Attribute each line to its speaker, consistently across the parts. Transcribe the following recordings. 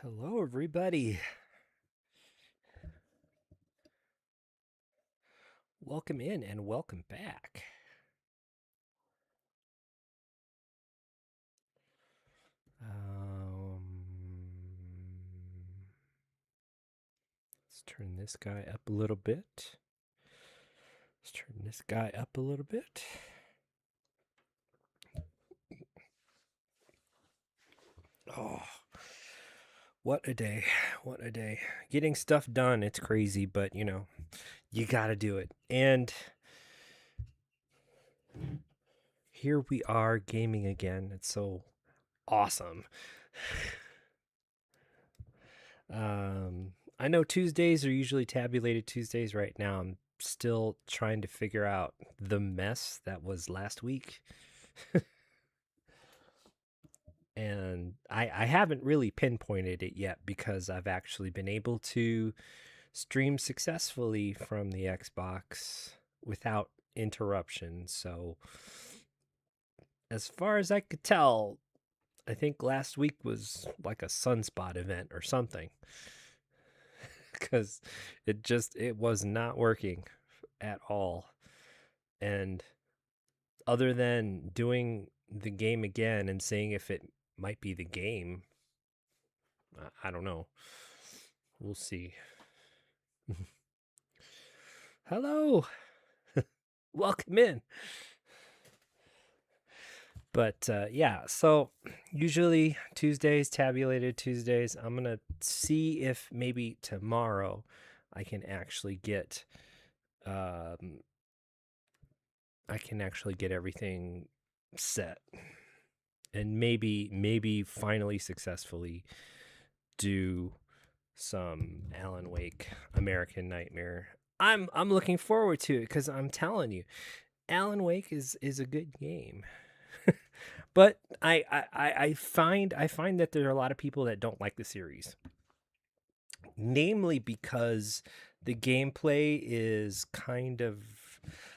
Speaker 1: Hello, everybody. Welcome in and welcome back. Um, let's turn this guy up a little bit. Let's turn this guy up a little bit. Oh, what a day. What a day. Getting stuff done, it's crazy, but you gotta do it. And here we are gaming again. It's so awesome. I know Tuesdays are usually tabulated Tuesdays. Right now, I'm still trying to figure out the mess that was last week. And I haven't really pinpointed it yet because I've actually been able to stream successfully from the Xbox without interruption. So, as far as I could tell, I think last week was like a sunspot event or something because it was not working at all. And other than doing the game again and seeing if it might be the game, I don't know. We'll see. Hello. Welcome in. But yeah, so usually Tuesdays, tabulated Tuesdays. I'm going to see if maybe tomorrow I can actually get um, everything set and maybe finally successfully do some Alan Wake American Nightmare. I'm looking forward to it because I'm telling you, Alan Wake is a good game. But I find that there are a lot of people that don't like the series, namely because the gameplay is kind of,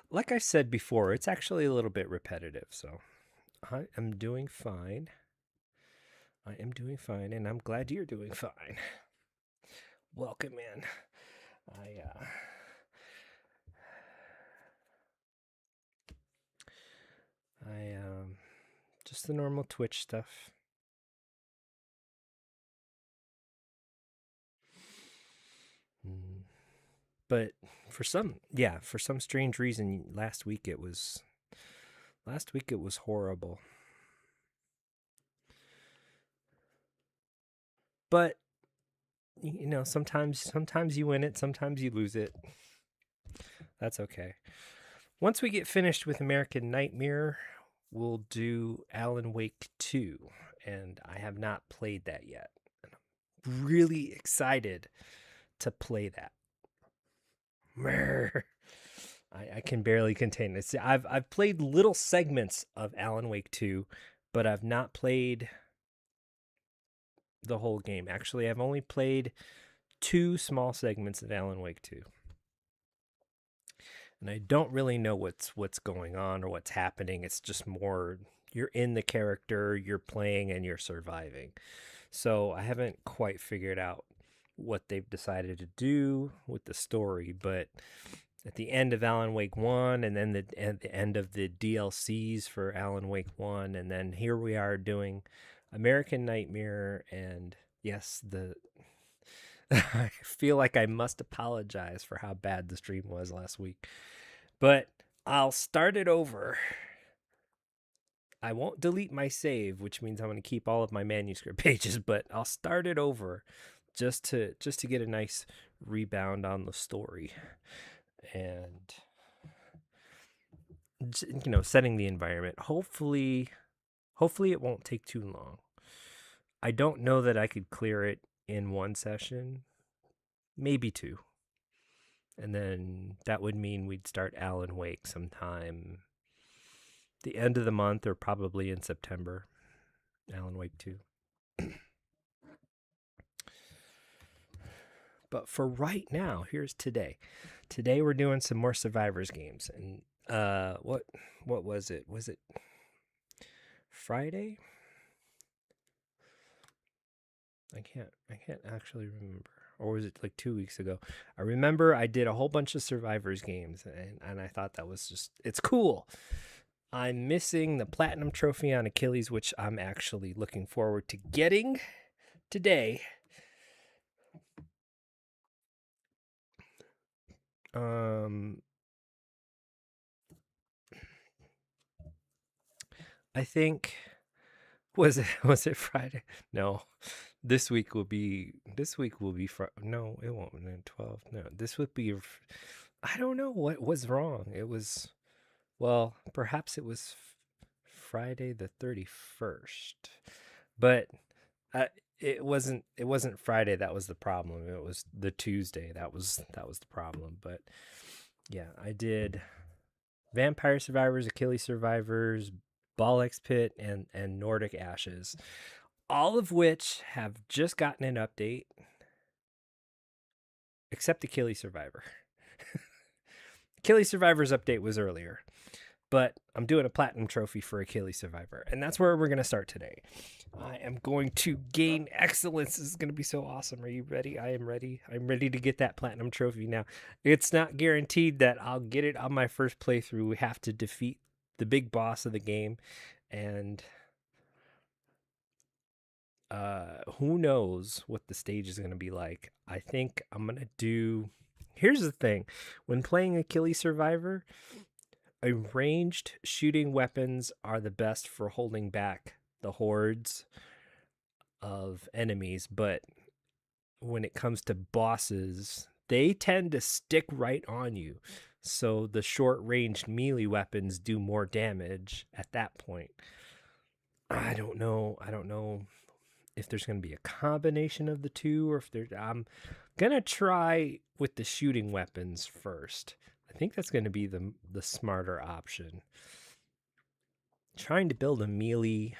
Speaker 1: like I said before, it's actually a little bit repetitive. So I am doing fine. I am doing fine, and I'm glad you're doing fine. Welcome in. I just the normal Twitch stuff. Mm. But for some strange reason, last week it was horrible. But sometimes you win it, sometimes you lose it. That's okay. Once we get finished with American Nightmare, we'll do Alan Wake 2, and I have not played that yet. I'm really excited to play that. I can barely contain this. I've played little segments of Alan Wake 2, but I've not played the whole game. Actually, I've only played two small segments of Alan Wake 2. And I don't really know what's going on or what's happening. It's just more you're in the character, you're playing and you're surviving. So I haven't quite figured out what they've decided to do with the story, but at the end of Alan Wake 1 and then at the end of the DLCs for Alan Wake 1 and then here we are doing American Nightmare, and yes, I feel like I must apologize for how bad the stream was last week. But I'll start it over. I won't delete my save, which means I'm going to keep all of my manuscript pages, but I'll start it over just to get a nice rebound on the story and setting the environment. Hopefully it won't take too long. I don't know that I could clear it in one session, maybe two. And then that would mean we'd start Alan Wake sometime the end of the month or probably in September. Alan Wake 2. But for right now, here's today. Today we're doing some more Survivors games. And what was it? Was it Friday? I can't actually remember. Or was it like 2 weeks ago? I remember I did a whole bunch of Survivors games, and I thought that was just, it's cool. I'm missing the Platinum Trophy on Achilles, which I'm actually looking forward to getting today. I think was it Friday? No. This week will be no, it won't. 12. No, this would be I don't know what was wrong. It was, well, perhaps it was Friday the 31st. But it wasn't Friday that was the problem. It was the Tuesday that was the problem. But yeah, I did Vampire Survivors, Achilles Survivors, Bollocks Pit, and Nordic Ashes, all of which have just gotten an update, except Achilles Survivor. Achilles Survivor's update was earlier, but I'm doing a Platinum Trophy for Achilles Survivor, and that's where we're going to start today. I am going to gain excellence. This is going to be so awesome. Are you ready? I am ready. I'm ready to get that Platinum Trophy now. It's not guaranteed that I'll get it on my first playthrough. We have to defeat the big boss of the game, and who knows what the stage is going to be like. I think I'm going to do... Here's the thing. When playing Achilles Survivor, ranged shooting weapons are the best for holding back the hordes of enemies, but when it comes to bosses, they tend to stick right on you. So the short-ranged melee weapons do more damage at that point. I don't know if there's going to be a combination of the two, or if I'm going to try with the shooting weapons first. I think that's going to be the smarter option. Trying to build a melee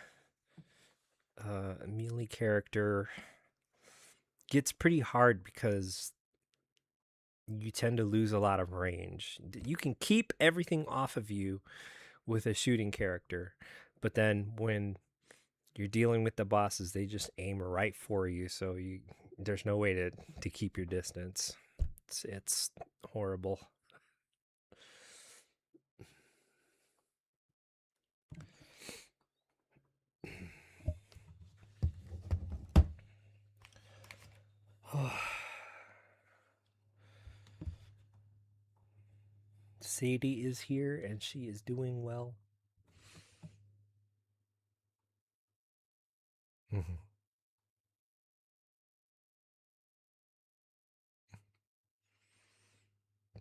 Speaker 1: character gets pretty hard because you tend to lose a lot of range. You can keep everything off of you with a shooting character, but then when you're dealing with the bosses, they just aim right for you, so there's no way to keep your distance. It's horrible. Sadie is here, and she is doing well.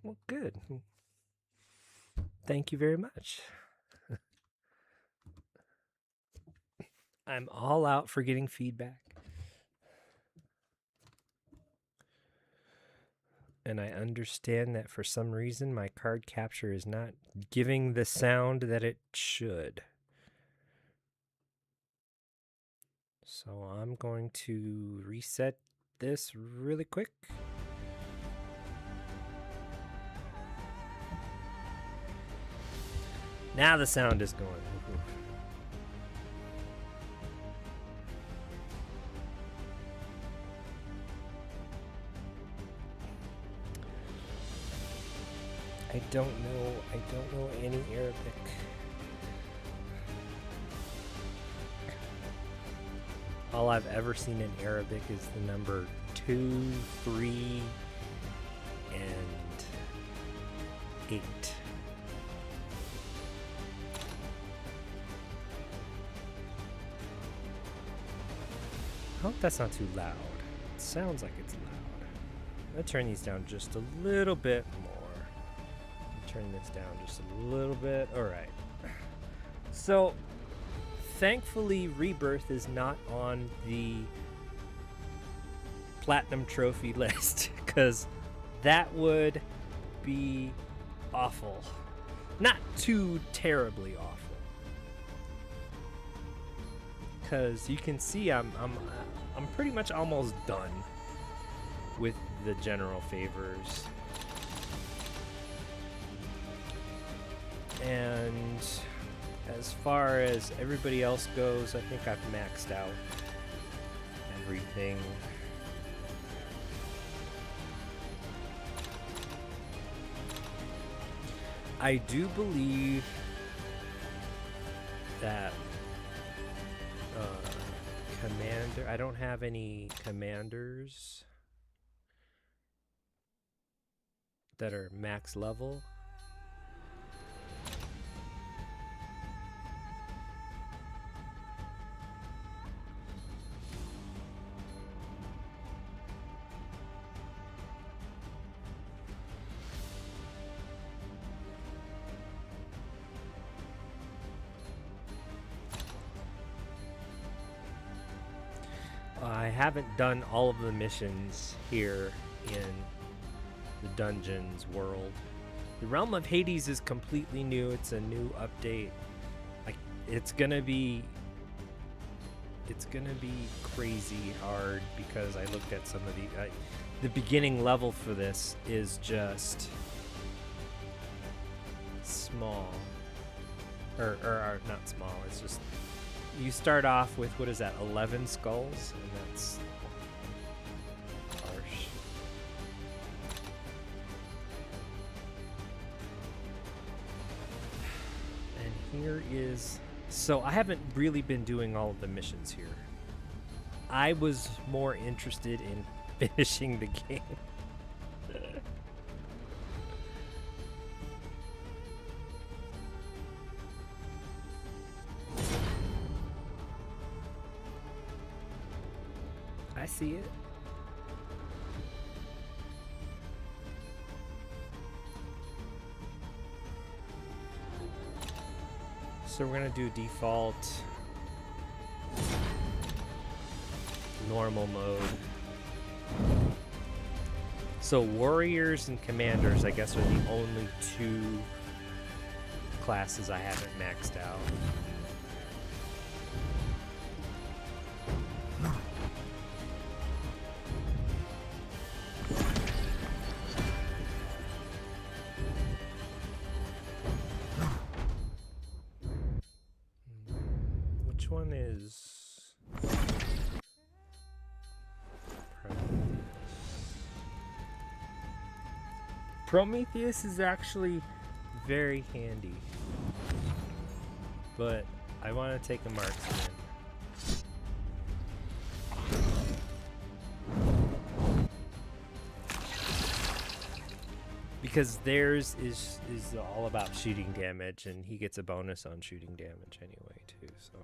Speaker 1: Well, good. Thank you very much. I'm all out for getting feedback. And I understand that for some reason my card capture is not giving the sound that it should. So I'm going to reset this really quick. Now the sound is going. I don't know any Arabic. All I've ever seen in Arabic is the number 2, 3, and 8. I hope that's not too loud. It sounds like it's loud. I'm gonna turn these down just a little bit more. Turn this down just a little bit. All right. So, thankfully, Rebirth is not on the Platinum Trophy list, because that would be awful. Not too terribly awful. Because you can see I'm pretty much almost done with the general favors. And as far as everybody else goes, I think I've maxed out. everything. I do believe that commander, I don't have any commanders that are max level. I haven't done all of the missions here in the Dungeons world. The Realm of Hades is completely new. It's a new update. Like, it's gonna be crazy hard because I looked at some of the beginning level for this is just small, or not small. It's just, you start off with, what is that, 11 skulls, and that's harsh. And here is, so I haven't really been doing all of the missions here. I was more interested in finishing the game. I see it. So we're gonna do default normal mode. So warriors and commanders, I guess, are the only two classes I haven't maxed out. Which one is Prometheus is actually very handy, but I want to take a marksman. Because theirs is all about shooting damage, and he gets a bonus on shooting damage anyway too, so.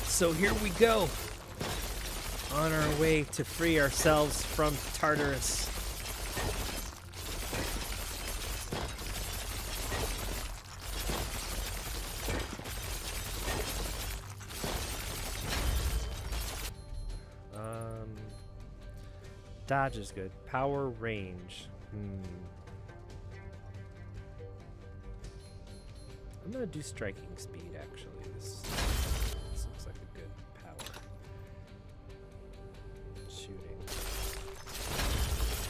Speaker 1: So here we go, on our way to free ourselves from Tartarus. Dodge is good. Power, range. I'm gonna do striking speed, actually. This looks like a good power. Shooting.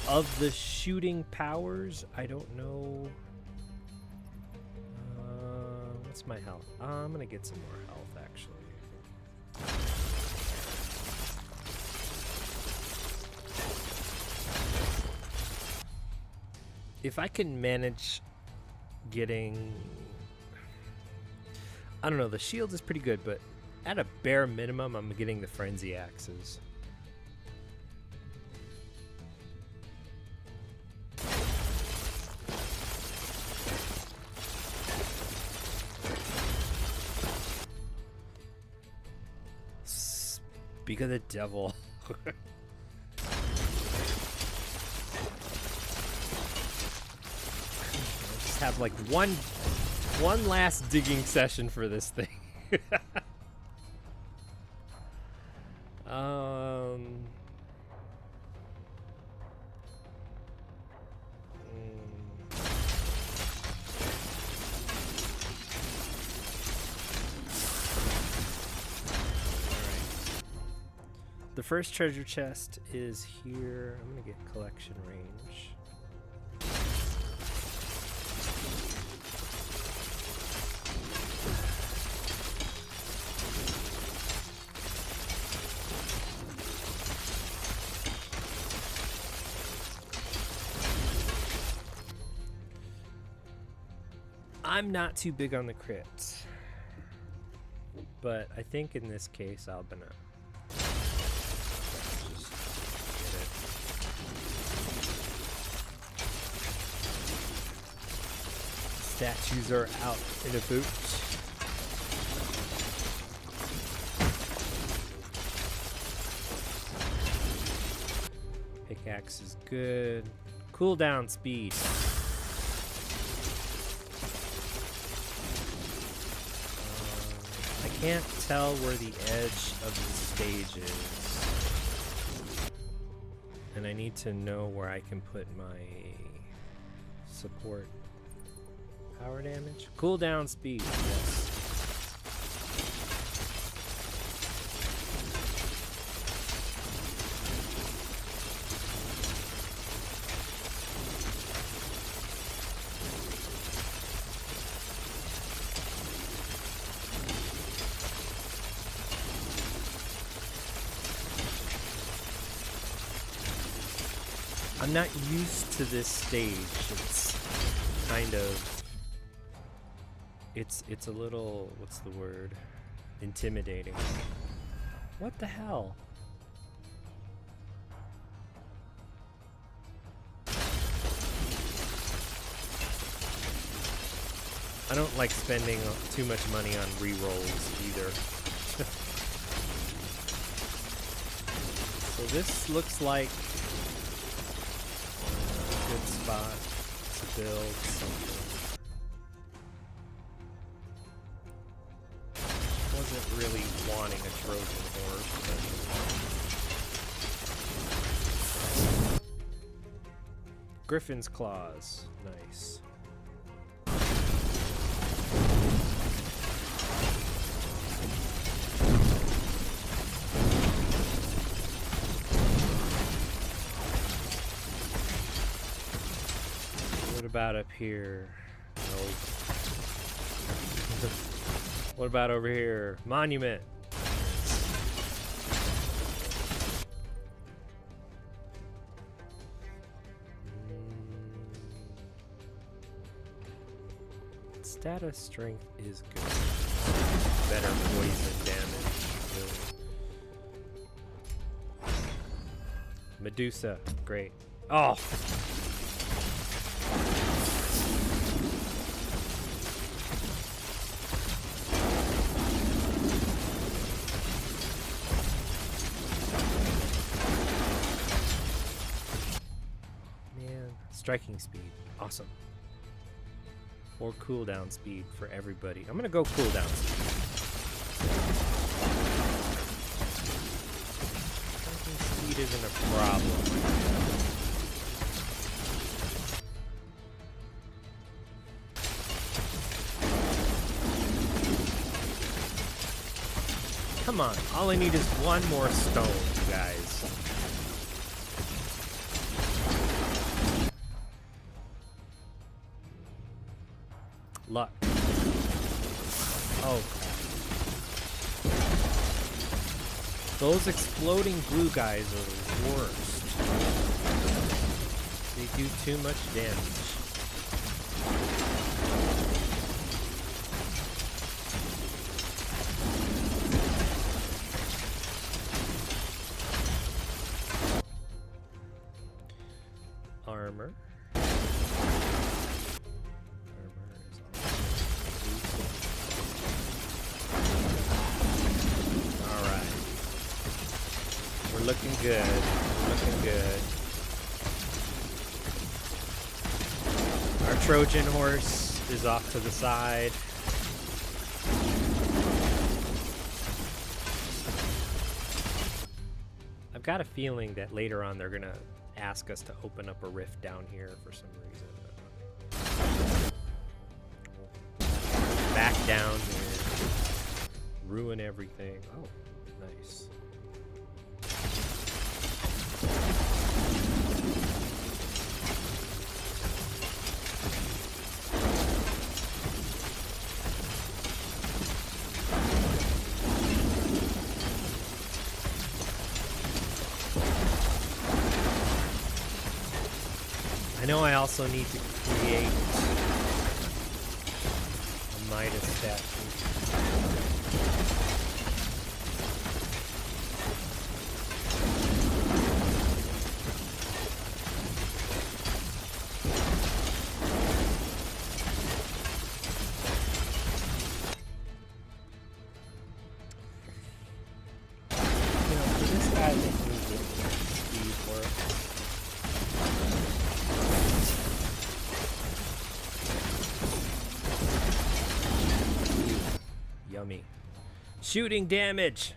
Speaker 1: Of the shooting powers, I don't know. What's my health? I'm gonna get some more health, actually. If I can manage getting, I don't know, the shield is pretty good, but at a bare minimum, I'm getting the frenzy axes. Speak of the devil. Have like one last digging session for this thing. The The first treasure chest is here. I'm gonna get collection range. I'm not too big on the crits, but I think in this case I'm gonna just get it. Statues are out in a boot. Pickaxe is good. Cooldown speed. I can't tell where the edge of the stage is. And I need to know where I can put my support. Power damage? Cooldown speed, yes. I'm not used to this stage. It's kind of, it's a little, what's the word? Intimidating. What the hell? I don't like spending too much money on re-rolls either. So this looks like good spot to build something. Wasn't really wanting a Trojan horse, but Griffin's claws, nice. What about up here? Nope. What about over here? Monument. Status strength is good. Better poison damage. Really. Medusa, great. Oh! Striking speed, awesome. Or cooldown speed for everybody. I'm gonna go cooldown speed. Striking speed isn't a problem. Come on, all I need is one more stone, you guys. Luck. Oh. Those exploding blue guys are the worst. They do too much damage. Armor. Looking good. Looking good. Our Trojan horse is off to the side. I've got a feeling that later on they're gonna ask us to open up a rift down here for some reason. Back down here. Ruin everything. Oh, nice. I know I also need to create a Midas statue. You know, for this guy, I think we need speed work. Yummy. Shooting damage!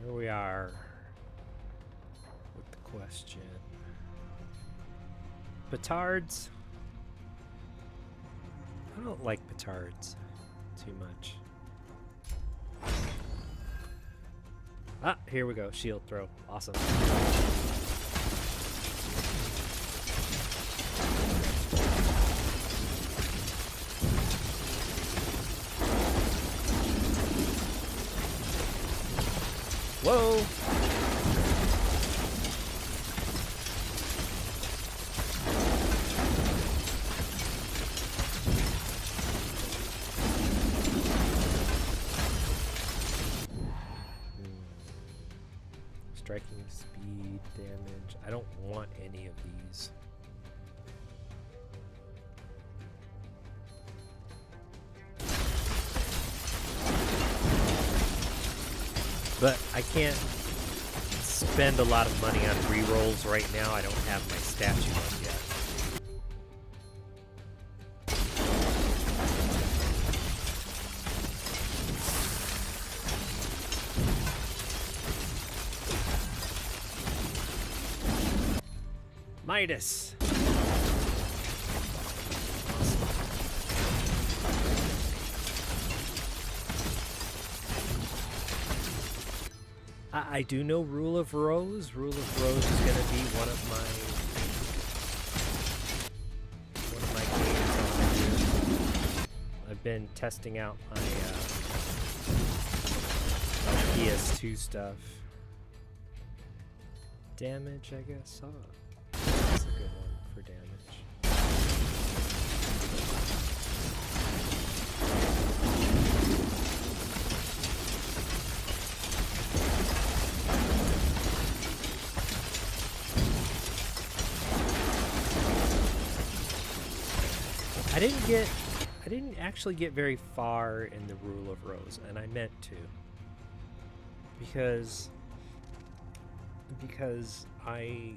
Speaker 1: Here we are with the question. Petards? I don't like petards too much. Ah, here we go. Shield throw. Awesome. Whoa! Striking speed, damage. I don't want any of these. But I can't spend a lot of money on rerolls right now. I don't have my statue up yet. Midas. I do know Rule of Rose. Rule of Rose is going to be one of my games. I've been testing out my PS2 stuff. Damage, I guess. Oh, that's a good one for damage. I didn't actually get very far in the Rule of Rose, and I meant to, because I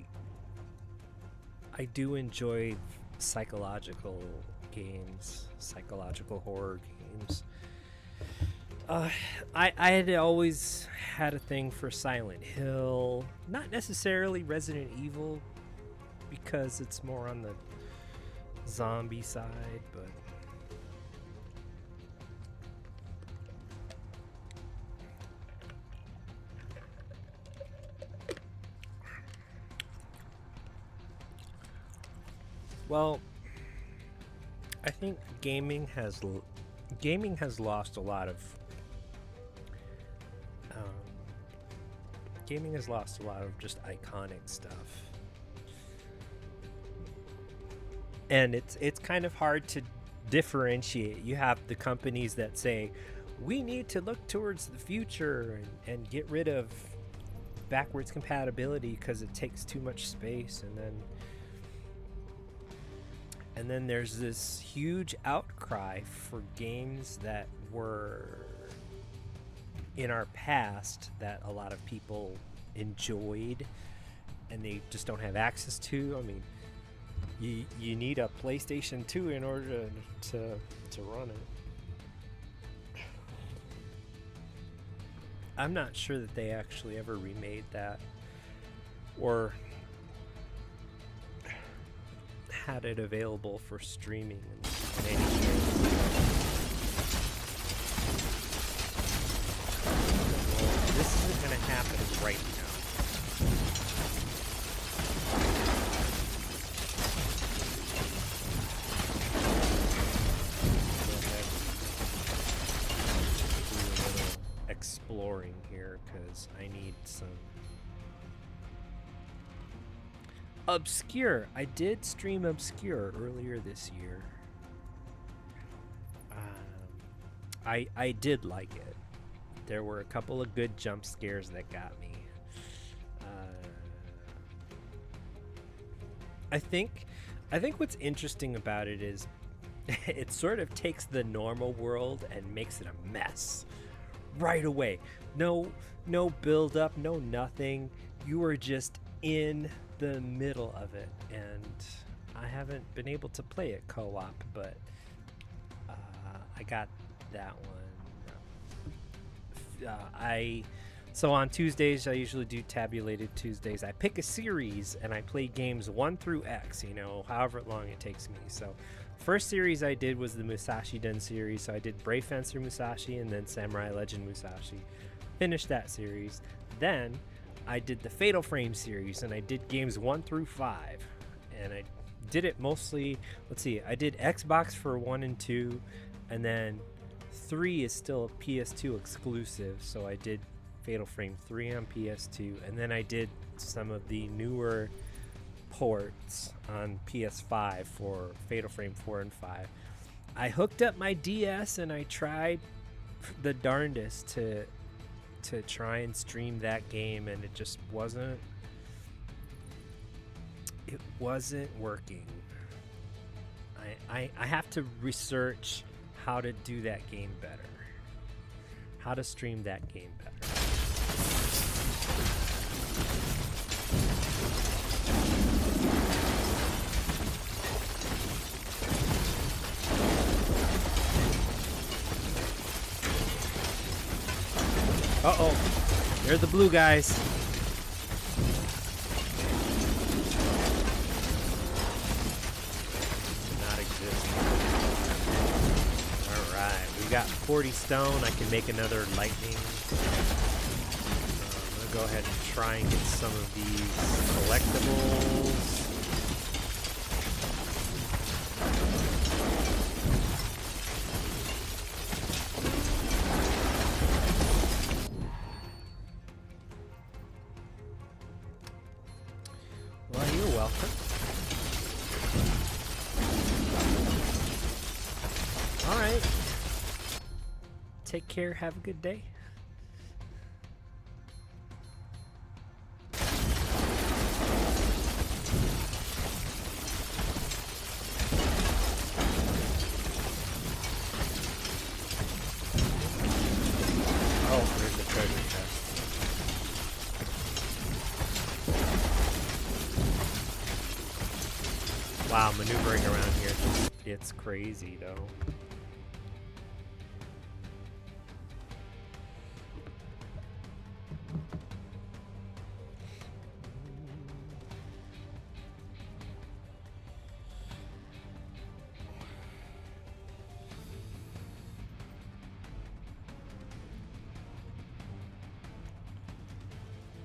Speaker 1: do enjoy psychological games, psychological horror games. I had always had a thing for Silent Hill, not necessarily Resident Evil, because it's more on the zombie side, but well, I think gaming has lost a lot of just iconic stuff. And it's kind of hard to differentiate. You have the companies that say, we need to look towards the future and get rid of backwards compatibility because it takes too much space, and then there's this huge outcry for games that were in our past that a lot of people enjoyed and they just don't have access to. I mean, you need a PlayStation 2 in order to run it. I'm not sure that they actually ever remade that or had it available for streaming in any way. This isn't going to happen right now. exploring here because I need some Obscure. I did stream Obscure earlier this year. I did like it. There were a couple of good jump scares that got me. I think what's interesting about it is it sort of takes the normal world and makes it a mess right away. No build up, no nothing. You are just in the middle of it, and I haven't been able to play it co-op, but I got that one. So on Tuesdays, I usually do tabulated Tuesdays. I pick a series and I play games 1 through X, however long it takes me. So first series I did was the Musashi Den series. So I did Brave Fencer Musashi and then Samurai Legend Musashi. Finished that series. Then I did the Fatal Frame series and I did games 1 through 5. And I did it mostly, I did Xbox for 1 and 2, and then 3 is still a PS2 exclusive, so I did Fatal Frame 3 on PS2, and then I did some of the newer ports on PS5 for Fatal Frame 4 and 5. I hooked up my DS and I tried the darndest to try and stream that game, and it just wasn't working. I have to research how to do that game better, how to stream that game better. Uh-oh, they're the blue guys. Not exist. Alright, we got 40 stone. I can make another lightning. I'm gonna go ahead and try and get some of these collectibles. Take care. Have a good day. Oh, there's the treasure chest. Wow, maneuvering around here, it's crazy though.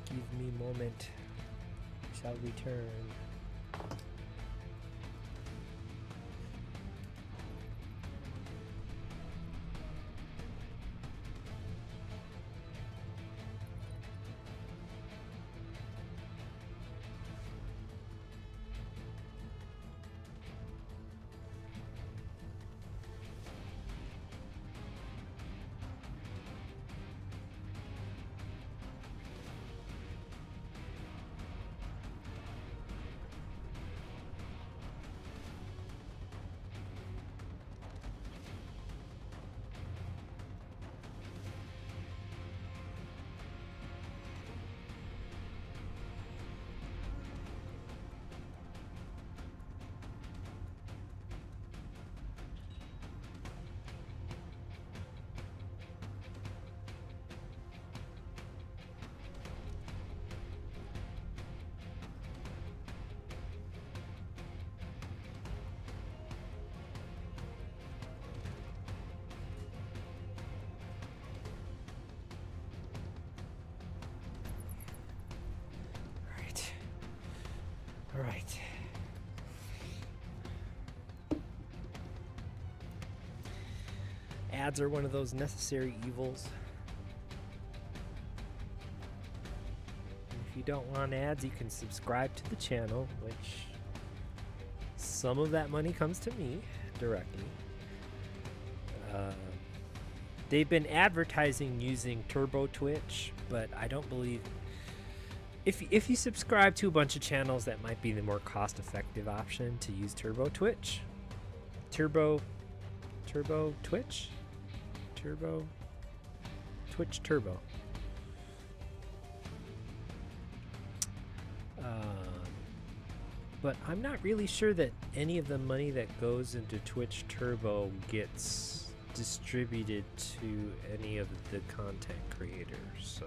Speaker 1: Give me a moment, shall return. All right. Ads are one of those necessary evils. if you don't want ads, you can subscribe to the channel, which some of that money comes to me directly. They've been advertising using Turbo Twitch, but I don't believe if you subscribe to a bunch of channels, that might be the more cost-effective option to use Turbo Twitch. Turbo Twitch Turbo. But I'm not really sure that any of the money that goes into Twitch Turbo gets distributed to any of the content creators. So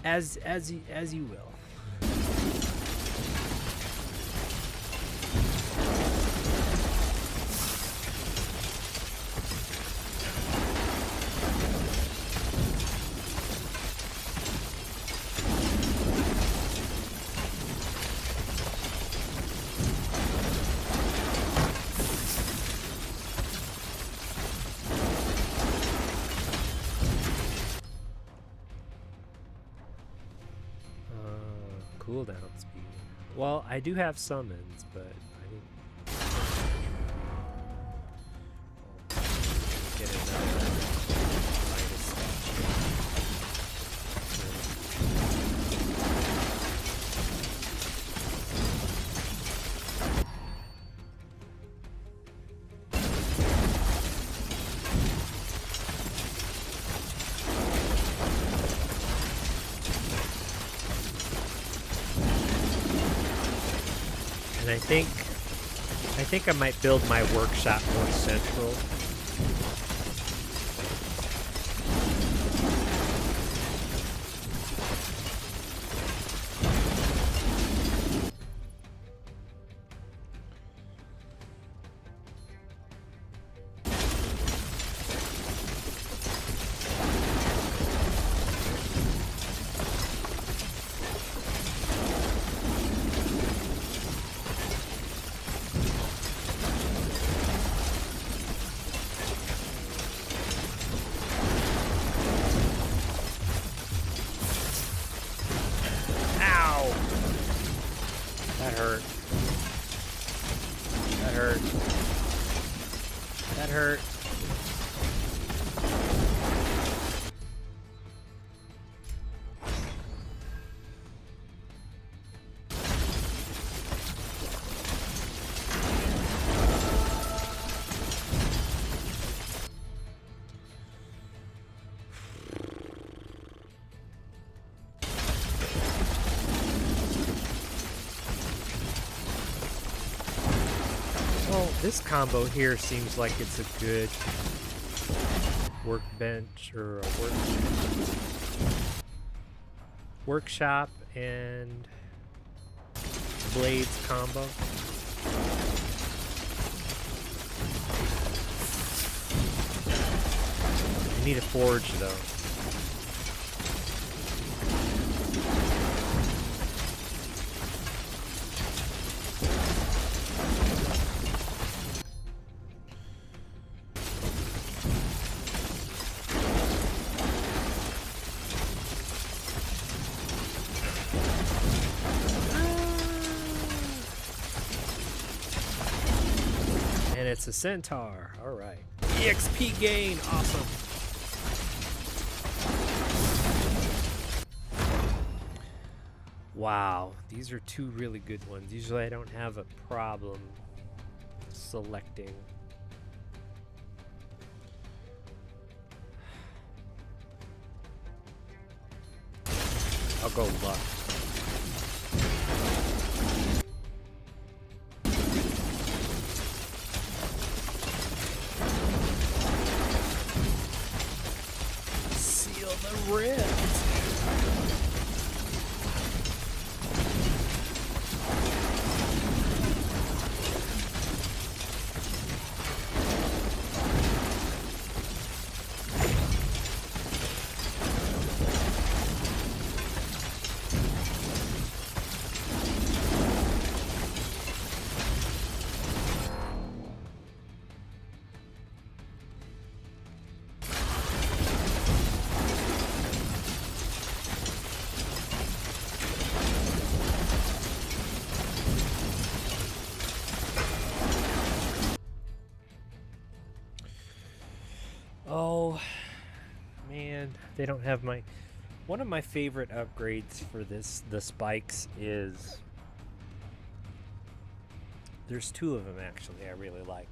Speaker 1: as you will. Cooldown speed. Well, I do have summons, but I need get another minus statue. And I think I might build my workshop more central. That hurt. That hurt. That hurt. Well, this combo here seems like it's a good workbench or a workshop and blades combo. I need a forge though. And it's a centaur. All right. EXP gain. Awesome. Wow. These are two really good ones. Usually I don't have a problem selecting. I'll go luck. Rift. man, they don't have my... One of my favorite upgrades for the spikes is... There's two of them, actually, I really like.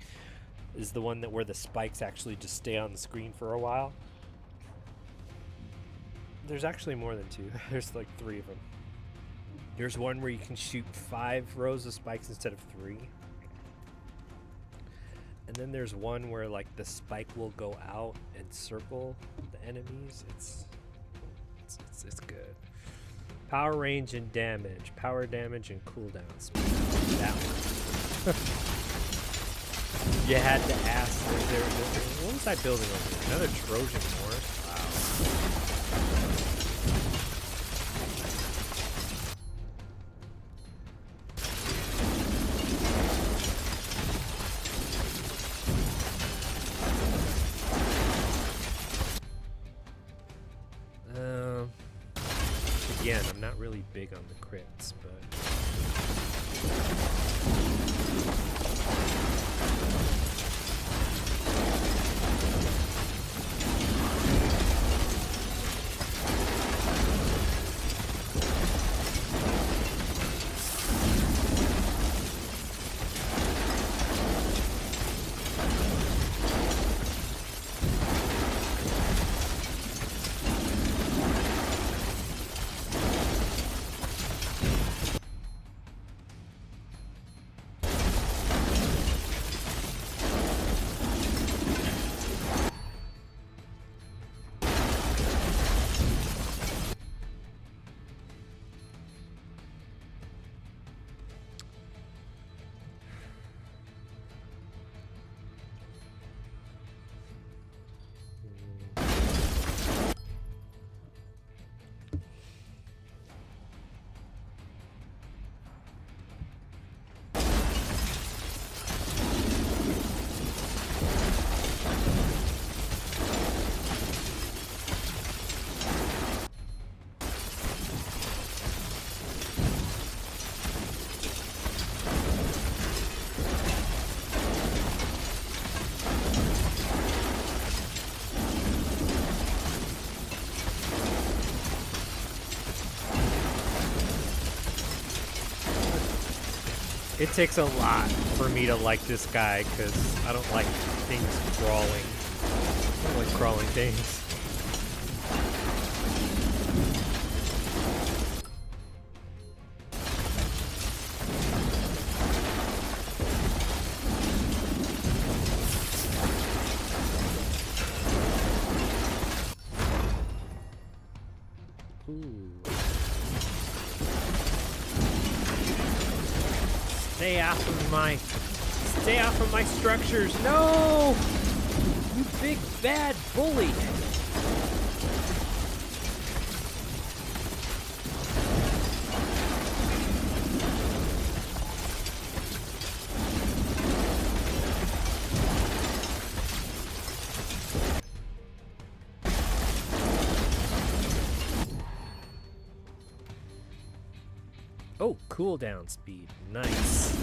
Speaker 1: Is the one where the spikes actually just stay on the screen for a while. There's actually more than two. There's like 3 of them. There's one where you can shoot 5 rows of spikes instead of 3. And then there's one where like the spike will go out and circle the enemies. It's good. Power range and damage. Power damage and cooldown speed. That one. You had to ask. What was I building over here? Another Trojan horse? Wow. Again, I'm not really big on the crits, but... It takes a lot for me to like this guy, because I don't like things crawling. I don't like crawling things. Stay off of my structures. No! You big bad bully. Oh, cooldown speed. Nice.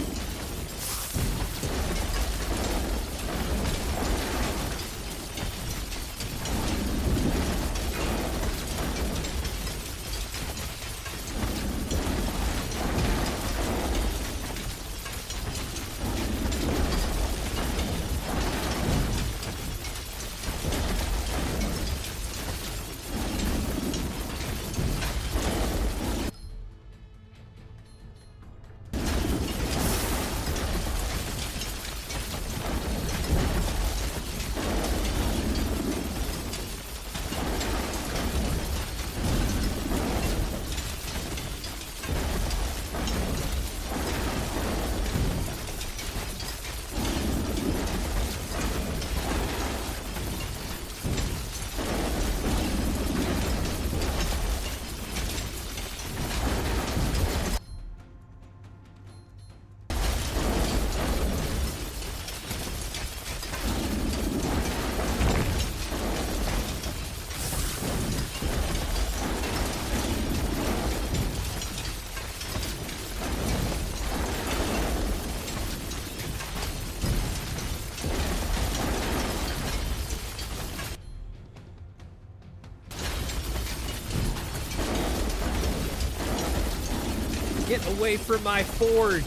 Speaker 1: Get away from my forge!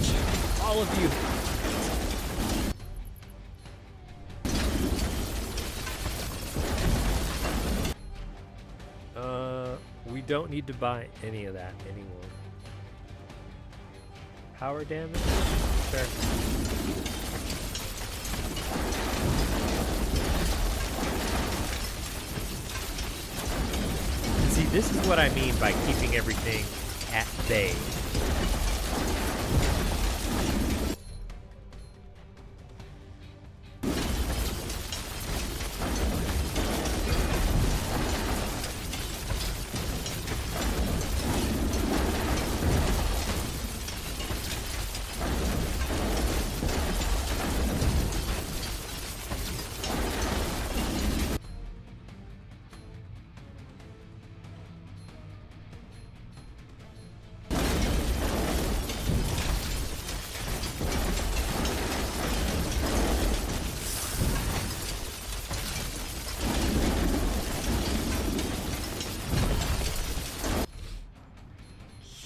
Speaker 1: All of you! We don't need to buy any of that anymore. Power damage? Sure. See, this is what I mean by keeping everything at bay.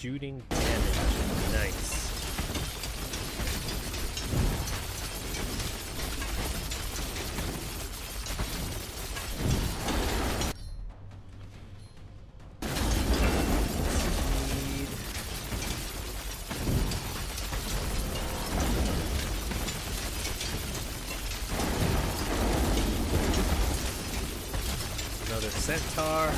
Speaker 1: Shooting damage. Nice. Another centaur.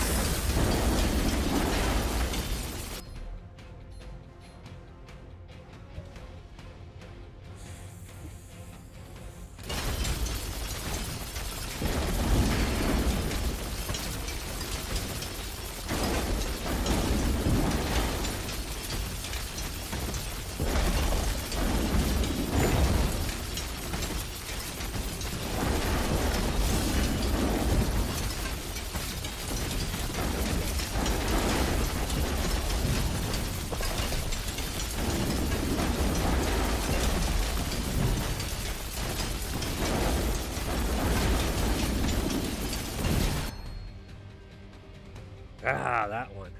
Speaker 1: Ah, that one.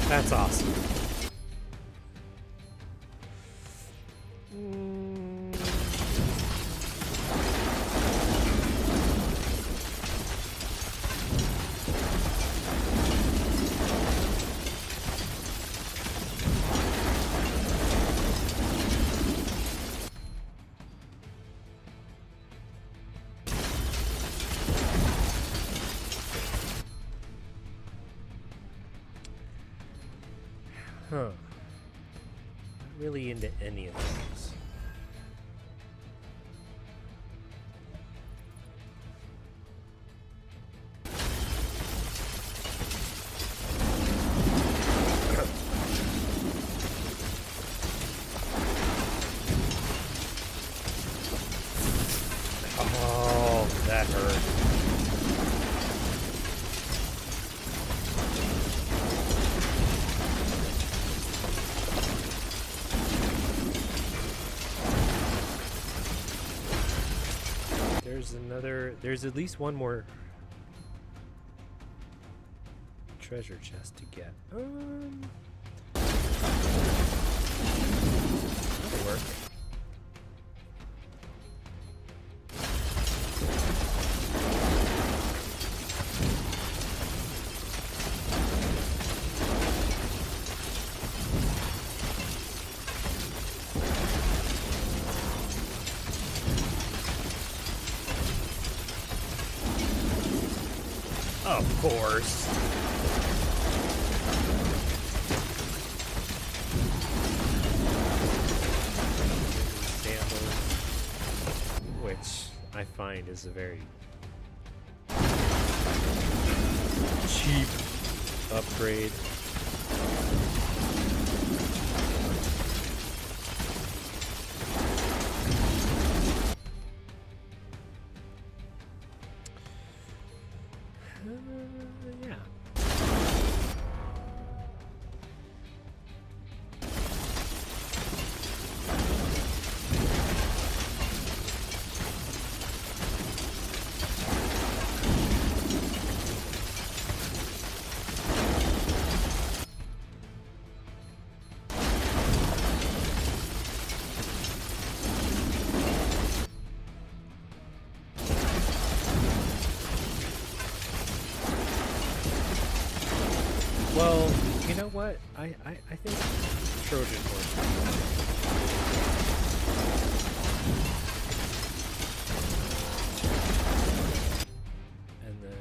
Speaker 1: That's awesome. Huh. Not really into any of those. Oh, that hurt. There's at least one more treasure chest to get. That'll work. Of course. Sandals, which I find is a very cheap upgrade. Yeah. know what? I think Trojan horse. And then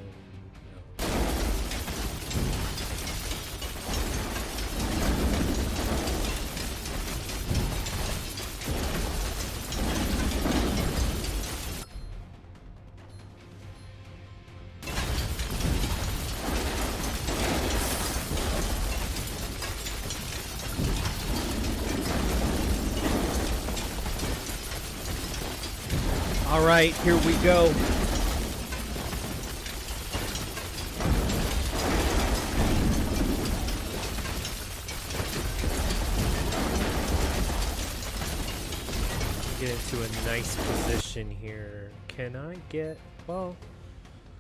Speaker 1: all right, here we go. Get into a nice position here. Can I get, well,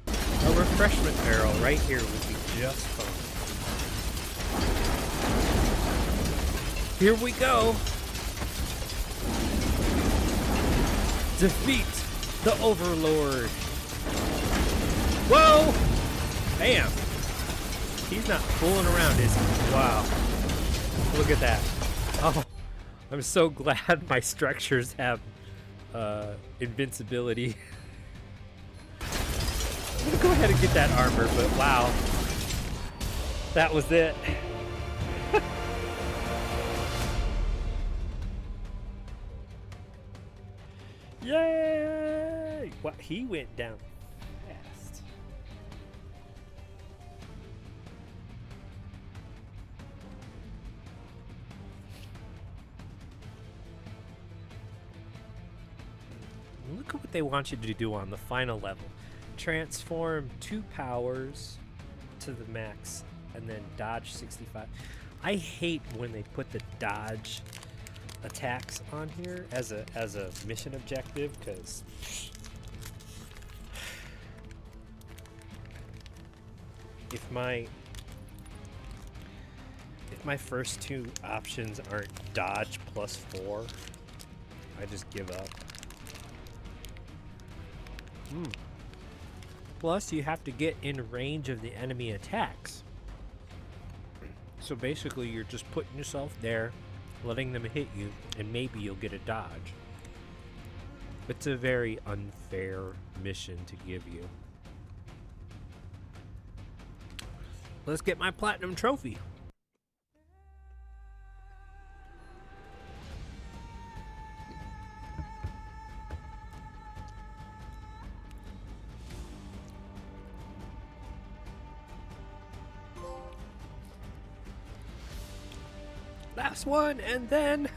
Speaker 1: a refreshment barrel right here would be just fine. Here we go. Defeat the Overlord. Whoa! Bam! He's not fooling around, is he? Wow. Look at that. Oh, I'm so glad my structures have invincibility. I'm gonna go ahead and get that armor, but wow. That was it. Yay! What, he went down fast. Look at what they want you to do on the final level. Transform 2 powers to the max and then dodge 65. I hate when they put the dodge attacks on here as a mission objective, because if my first 2 options aren't dodge +4, I just give up. Plus you have to get in range of the enemy attacks, so basically you're just putting yourself there, letting them hit you, and maybe you'll get a dodge. It's a very unfair mission to give you. Let's get my platinum trophy. Last one, and then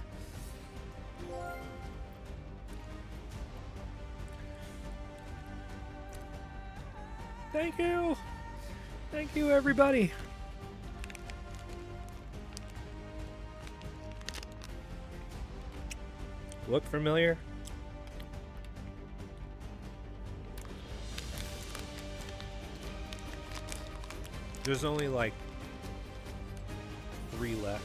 Speaker 1: thank you everybody. Look familiar? There's only like 3 left.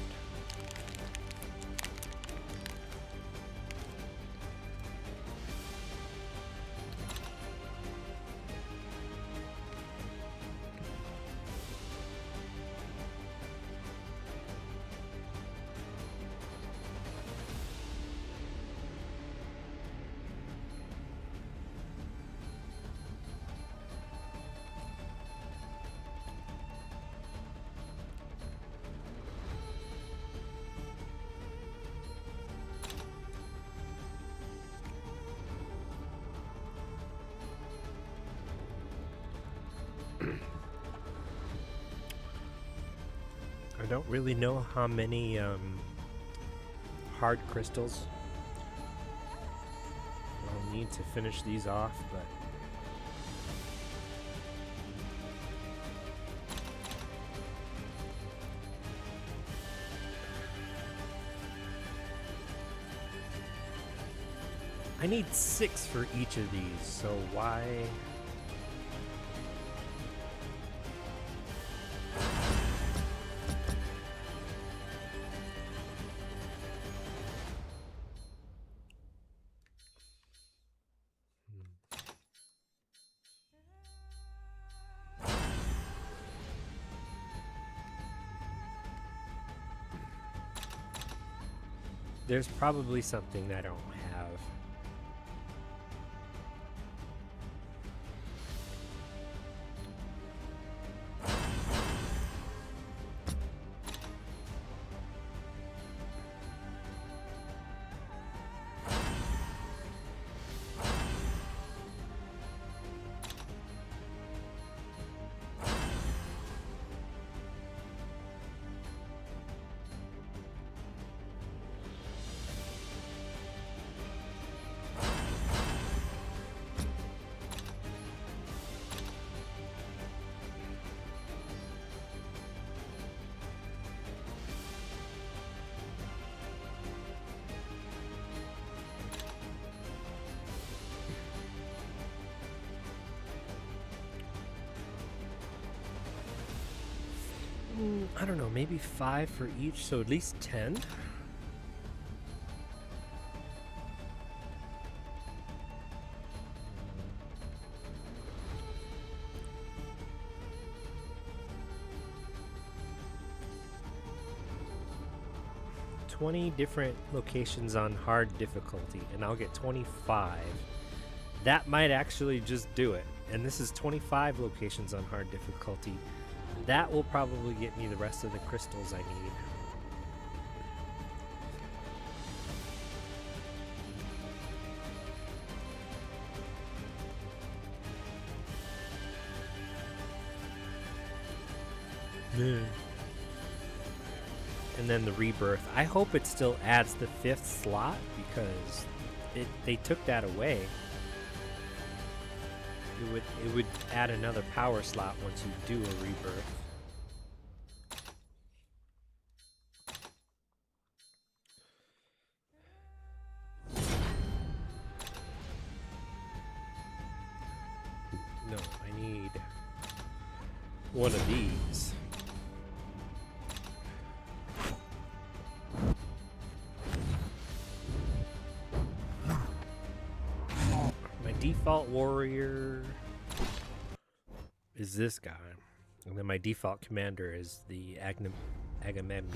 Speaker 1: I don't really know how many hard crystals I'll need to finish these off, but I need 6 for each of these, so why? There's probably something I don't have. I don't know, maybe 5 for each, so at least 10. $20 different locations on hard difficulty, and I'll get 25. That might actually just do it. And this is 25 locations on hard difficulty. That will probably get me the rest of the crystals I need. And then the rebirth. I hope it still adds the 5th slot, because they took that away. It would add another power slot once you do a rebirth. No, I need one of these. Default warrior is this guy, and then my default commander is the Agamemnon.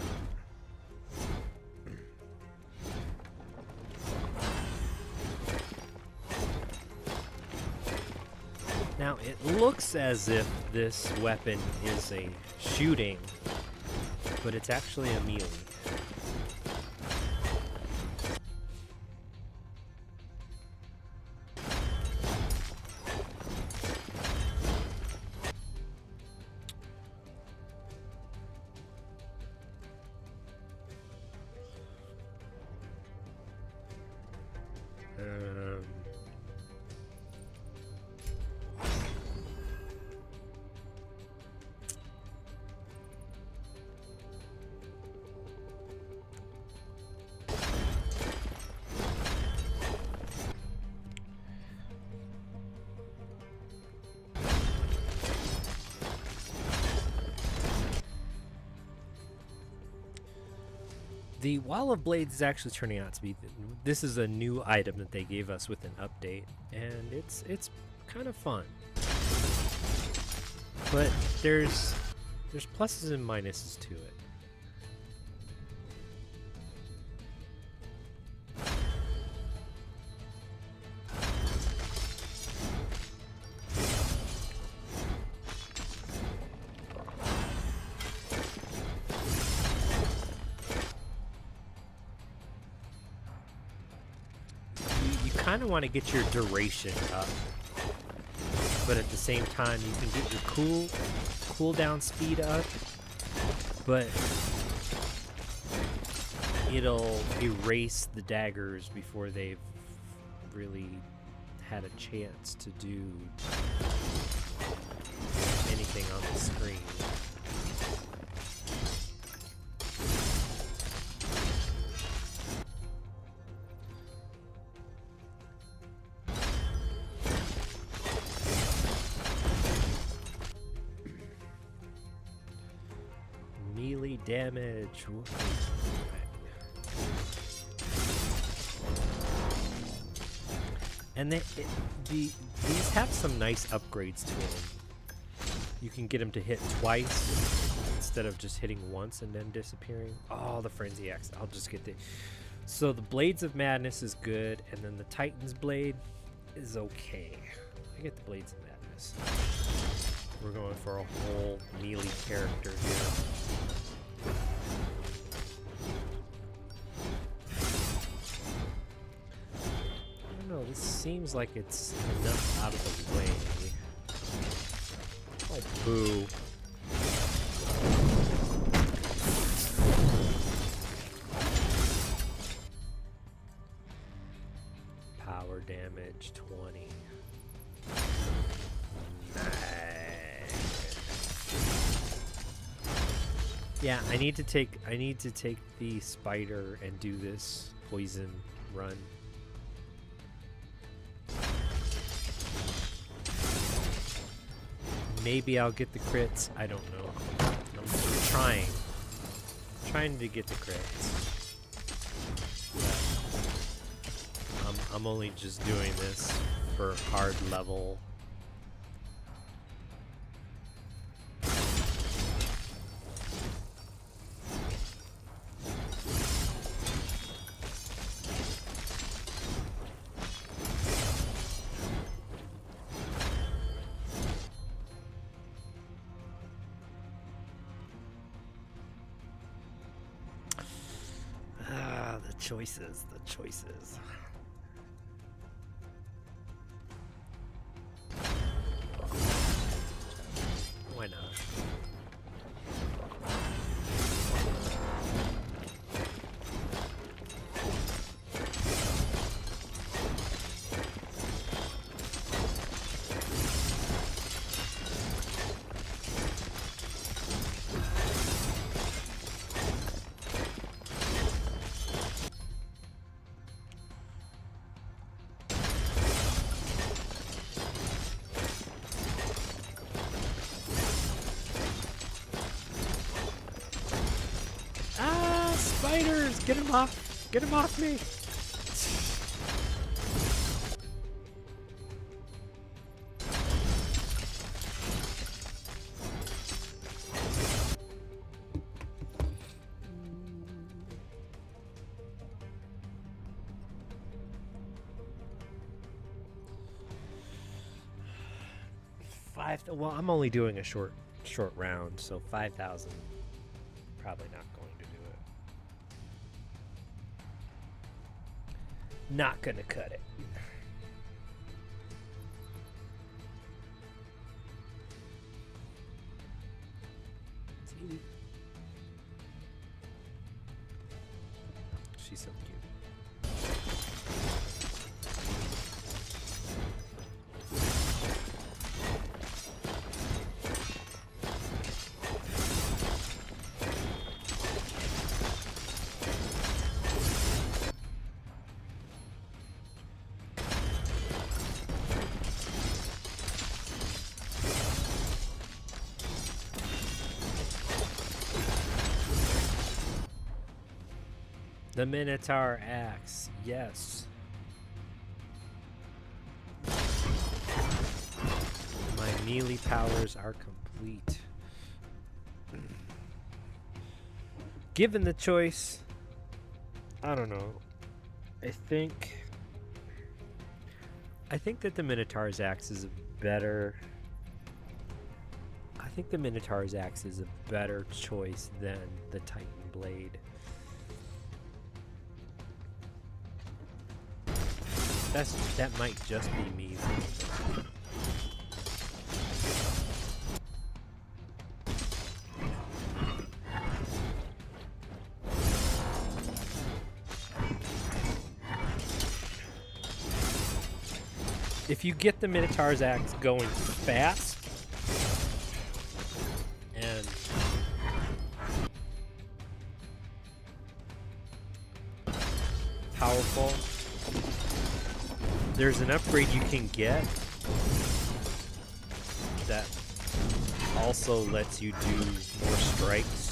Speaker 1: Now it looks as if this weapon is a shooting, but it's actually a melee. The Wall of Blades is actually turning out to be, this is a new item that they gave us with an update, and it's kind of fun. But there's pluses and minuses to it. Kind of want to get your duration up, but at the same time you can get your cooldown speed up, but it'll erase the daggers before they've really had a chance to do anything on the screen. Damage. And these have some nice upgrades to them. You can get them to hit twice instead of just hitting once and then disappearing. Oh, the Frenzy Axe. I'll just get the... So the Blades of Madness is good, and then the Titan's Blade is okay. I get the Blades of Madness. We're going for a whole melee character here. I don't know, this seems like it's enough out of the way. Oh, boo. Power damage 20. Nice. Yeah, I need to take the spider and do this poison run. Maybe I'll get the crits. I don't know. I'm trying to get the crits. I'm only just doing this for hard level. The choices. Why not? Spiders! Get him off! Get him off me! Well, I'm only doing a short round, so 5,000 probably not going to do it. Not gonna cut it. See? She's so cute. The Minotaur axe, yes. My melee powers are complete. Given the choice, I don't know. I think that the Minotaur's axe is a better. I think the Minotaur's axe is a better choice than the Titan blade. That might just be me. If you get the Minotaur's axe going fast and powerful, there's an upgrade you can get that also lets you do more strikes.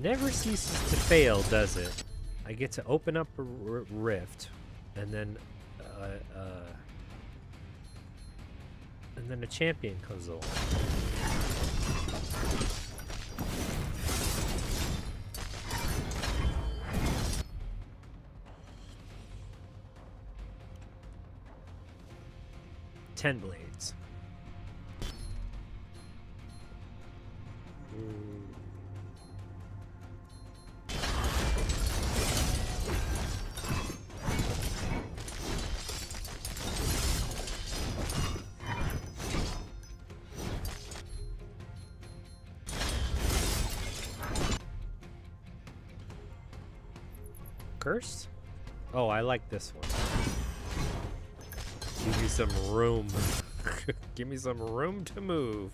Speaker 1: Never ceases to fail, does it? I get to open up a rift, and then a champion comes along. Ten blades. Cursed? Oh, I like this one. Give me some room. Give me some room to move.